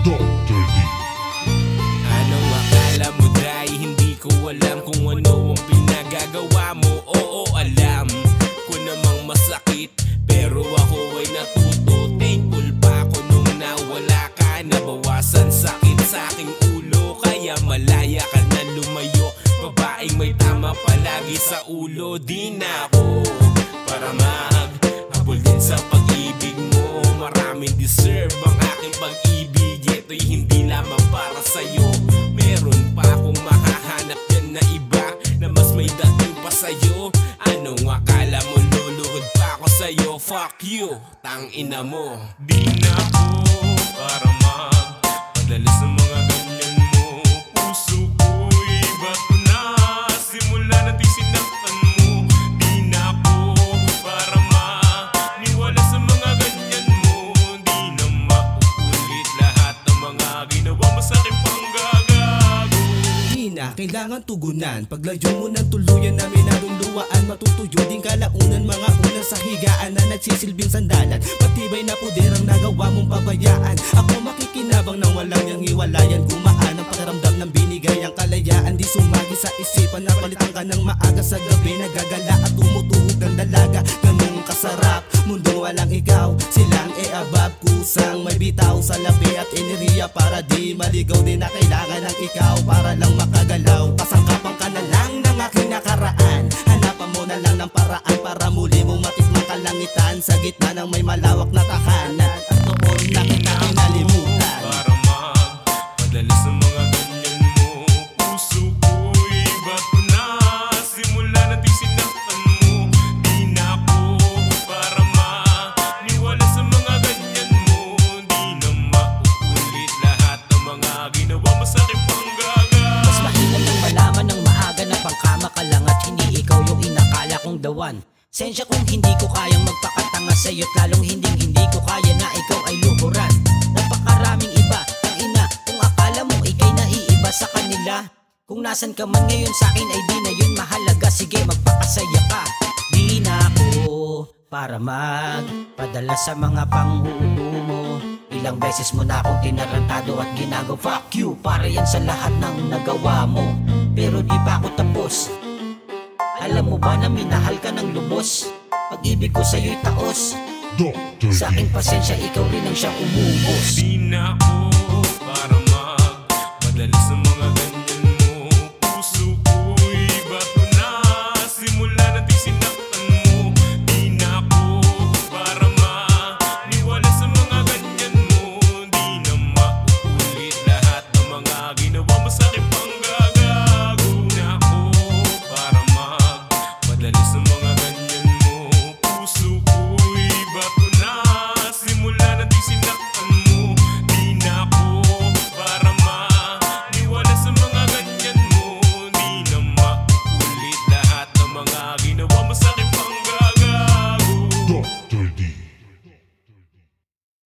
Dr. D. Anong akala mo, Day? Hindi ko alam kung ano ang pinagagawa mo. Oo, alam ko namang masakit, pero ako ay natuto. Thankful pa ako nung nawala ka. Nabawasan sakit sa aking ulo, kaya malaya ka na lumayo. Babaeng may tama palagi sa ulo. Di na ako para maghabol din sa pag-ibig mo. Maraming deserve ang aking pag-ibig. Ito'y hindi lamang para sa'yo. Meron pa akong makahanap yan na iba na mas may dating pa sa'yo. Anong akala mo luluhod pa ako sa'yo? Fuck you, tangina mo. Di na ako para magpadala sa mga ganyan mo. Puso ko'y bato na simula natin sinaktan mo. Di na ako para maniwala sa mga ganyan mo. Di na mauulit lahat ng mga ginawa mo sa aking panggagago. Di na kailangan tugunan, paglayo mo ng tuluyan namin naruluwaan. Matutuyo din kalaunan, mga unan sa higaan na nagsisilbing sandalan. Matibay na puder ang nagawa mong pabayaan. Ako makikinabang nang walang niyang hiwalayan. Gumaan ang pakiramdam ng binigay ang kalayaan. Di sumagi sa isipan na palitan ka ng maaga sa gabi. Nagagala at tumutuhog ng dalaga. Ganun kasarap, mundong walang ikaw. Silang above, kusang may bitaw sa labi at enerhiya para di maligaw. Di na kailangan ng ikaw para lang makagalaw. Kasangkapan ka na lang ng aking nakaraan. Hanapan mo na lang ng paraan para muli mong matikmang kalangitan sa gitna ng may malawak na tahanan. At doon na kita kinalimutan. Para magpadala sa mga ganyan mo. Puso ko'y bato na simula natin sinaktan mo. Di na ako para maniwala sa mga ganyan mo. Di na mauulit lahat ng mga ginawa mo sa aking panggagago. Mas mahirap nang malaman ng maaga na pangkama ka lang at hindi ikaw yung inakala kong dawan. Sensya kung hindi ko kayang magpakatanga sa'yo't lalong hindi ko kaya na ikaw ay luhuran. Napakaraming iba, ang ina, kung akala mo ikay naiiba sa kanila. Kung nasan ka man ngayon sa'kin ay di na yun mahalaga. Sige magpakasaya ka. Di na ako para magpadala sa mga panghuhulo mo. Ilang beses mo na akong tinarantado at ginago. Fuck you, para yan sa lahat ng nagawa mo. Pero di pa ako tapos. Alam mo ba na minahal ka ng lubos? Pag-ibig ko sa'yo'y taos. Dr. Sa aking pasensya ikaw rin ang siyang umubos. Di na ako